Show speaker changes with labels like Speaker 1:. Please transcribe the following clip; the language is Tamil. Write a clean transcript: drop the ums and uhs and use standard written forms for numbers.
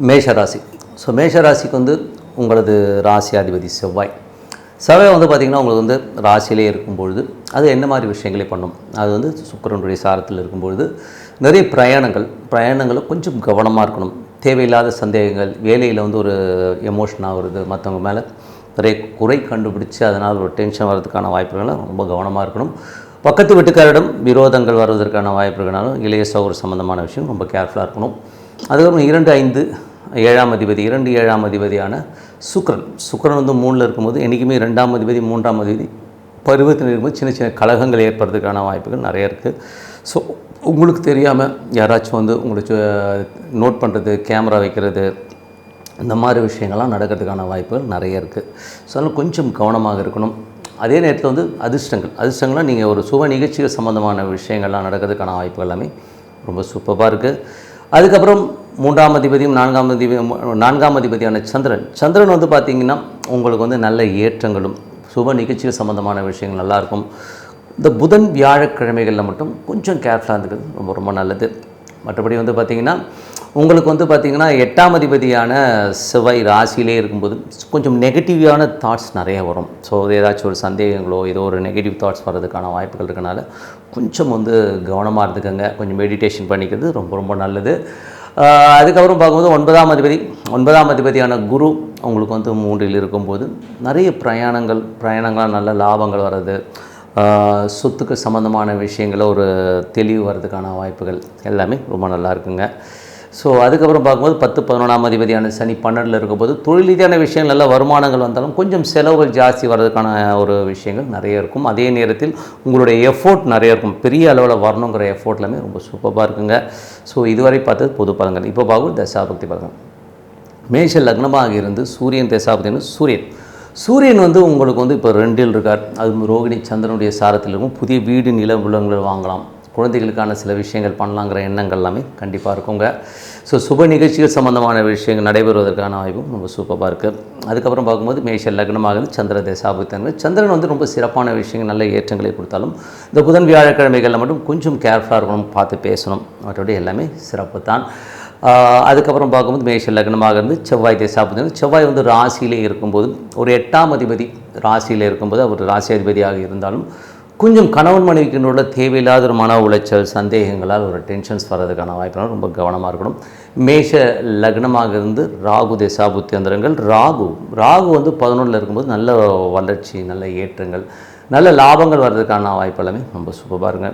Speaker 1: மேஷராசி. ஸோ மேஷராசிக்கு வந்து உங்களது ராசியாதிபதி செவ்வாய். செவ்வாய் வந்து பார்த்திங்கன்னா உங்களுக்கு வந்து ராசியிலே இருக்கும்பொழுது அது என்ன மாதிரி விஷயங்களே பண்ணும். அது வந்து சுக்கிரனுடைய சாரத்தில் இருக்கும்பொழுது நிறைய பிரயாணங்களும் கொஞ்சம் கவனமாக இருக்கணும். தேவையில்லாத சந்தேகங்கள், வேலையில் வந்து ஒரு எமோஷனாக வருது, மற்றவங்க மேலே நிறைய குறை கண்டுபிடிச்சி அதனால் ஒரு டென்ஷன் வர்றதுக்கான வாய்ப்புகளை ரொம்ப கவனமாக இருக்கணும். பக்கத்து வீட்டுக்காரிடம் விரோதங்கள் வருவதற்கான வாய்ப்பு இருக்கனாலும் இளைய சகோதர சம்பந்தமான விஷயம் ரொம்ப கேர்ஃபுல்லாக இருக்கணும். அதுக்கப்புறம் 2, 5, 7ஆம் அதிபதி 2, 7ஆம் அதிபதியான சுக்கிரன் வந்து 3ல் இருக்கும்போது என்றைக்குமே 2ஆம் அதிபதி 3ஆம் அதிபதி பருவத்தில் இருக்கும்போது சின்ன சின்ன கலகங்கள் ஏற்படுறதுக்கான வாய்ப்புகள் நிறைய இருக்குது. ஸோ உங்களுக்கு தெரியாமல் யாராச்சும் வந்து உங்களுக்கு நோட் பண்ணுறது, கேமரா வைக்கிறது, இந்த மாதிரி விஷயங்கள்லாம் நடக்கிறதுக்கான வாய்ப்புகள் நிறைய இருக்குது. ஸோ அதனால் கொஞ்சம் கவனமாக இருக்கணும். அதே நேரத்தில் வந்து அதிர்ஷ்டங்கள்லாம் நீங்கள் ஒரு சுப நிகழ்ச்சிகள் சம்மந்தமான விஷயங்கள்லாம் நடக்கிறதுக்கான வாய்ப்புகள் எல்லாமே ரொம்ப சூப்பராக இருக்குது. அதுக்கப்புறம் 3ஆம் அதிபதியும் 4ஆம் அதிபதியான சந்திரன் வந்து பார்த்திங்கன்னா உங்களுக்கு வந்து நல்ல ஏற்றங்களும் சுப நிகழ்ச்சிகள் சம்மந்தமான விஷயங்கள் நல்லாயிருக்கும். இந்த புதன் வியாழக்கிழமைகளில் மட்டும் கொஞ்சம் கேர்ஃபுல்லாக இருந்துக்கிறது ரொம்ப ரொம்ப நல்லது. மற்றபடி வந்து பார்த்திங்கன்னா உங்களுக்கு வந்து பார்த்திங்கன்னா 8ஆம் அதிபதியான செவ்வாய் ராசியிலே இருக்கும்போது கொஞ்சம் நெகட்டிவான தாட்ஸ் நிறைய வரும். ஸோ ஏதாச்சும் ஒரு சந்தேகங்களோ ஏதோ ஒரு நெகட்டிவ் தாட்ஸ் வர்றதுக்கான வாய்ப்புகள் இருக்கனால கொஞ்சம் வந்து கவனமாக இருந்துக்கங்க. கொஞ்சம் மெடிடேஷன் பண்ணிக்கிறது ரொம்ப ரொம்ப நல்லது. அதுக்கப்புறம் பார்க்கும்போது 9ஆம் அதிபதியான குரு உங்களுக்கு வந்து 3ல் இருக்கும்போது நிறைய பிரயாணங்களாக நல்ல லாபங்கள் வர்றது, சொத்துக்கு சம்மந்தமான விஷயங்களில் ஒரு தெளிவு வர்றதுக்கான வாய்ப்புகள் எல்லாமே ரொம்ப நல்லா இருக்குங்க. ஸோ அதுக்கப்புறம் பார்க்கும்போது 10, 11ஆம் அதிபதியான சனி 12ல் இருக்கும்போது தொழில் ரீதியான விஷயங்கள் நல்ல வருமானங்கள் வந்தாலும் கொஞ்சம் செலவுகள் ஜாஸ்தி வர்றதுக்கான ஒரு விஷயங்கள் நிறைய இருக்கும். அதே நேரத்தில் உங்களுடைய எஃபோர்ட் நிறைய இருக்கும். பெரிய அளவில் வரணுங்கிற எஃபோர்ட் எல்லாமே ரொம்ப சூப்பராக இருக்குங்க. ஸோ இதுவரை பார்த்தது பொது பலன்கள். இப்போ பார்க்கும் தசாபக்தி பலன்கள். மேஷ லக்னமாக இருந்து சூரியன் தசாபக்தின்னு சூரியன் வந்து உங்களுக்கு வந்து இப்போ 2ல் இருக்கார். அது ரோகிணி சந்திரனுடைய சாரத்தில் இருக்கும். புதிய வீடு நிலங்கள் வாங்கலாம், குழந்தைகளுக்கான சில விஷயங்கள் பண்ணலாங்கிற எண்ணங்கள் எல்லாமே கண்டிப்பாக இருக்குங்க. ஸோ சுப நிகழ்ச்சிகள் சம்மந்தமான விஷயங்கள் நடைபெறுவதற்கான வாய்ப்பும் ரொம்ப சூப்பராக இருக்குது. அதுக்கப்புறம் பார்க்கும்போது மேஷ லக்னமாக சந்திர தசாபக்தி. சந்திரன் வந்து ரொம்ப சிறப்பான விஷயங்கள் நல்ல ஏற்றங்களை கொடுத்தாலும் இந்த புதன் வியாழக்கிழமைகளில் மட்டும் கொஞ்சம் கேர்ஃபுல்லாக இருக்கணும், பார்த்து பேசணும். மற்றபடி எல்லாமே சிறப்பு தான். அதுக்கப்புறம் பார்க்கும்போது மேஷ லக்னமாக இருந்து செவ்வாய் தசாபக்தி. செவ்வாய் வந்து ராசியிலே இருக்கும்போது ஒரு 8ஆம் அதிபதி ராசியில் இருக்கும்போது அவர் ராசி அதிபதியாக இருந்தாலும் கொஞ்சம் கணவன் மனைவிக்கின்ற தேவையில்லாத ஒரு மன உளைச்சல், சந்தேகங்களால் ஒரு டென்ஷன்ஸ் வர்றதுக்கான வாய்ப்புனால் ரொம்ப கவனமாக இருக்கணும். மேஷ லக்னமாக இருந்து ராகு தசாபுத்தி அந்தரங்கள். ராகு வந்து 11ல் இருக்கும்போது நல்ல வளர்ச்சி, நல்ல ஏற்றங்கள், நல்ல லாபங்கள் வர்றதுக்கான வாய்ப்பு எல்லாமே ரொம்ப சூப்பராக இருங்க.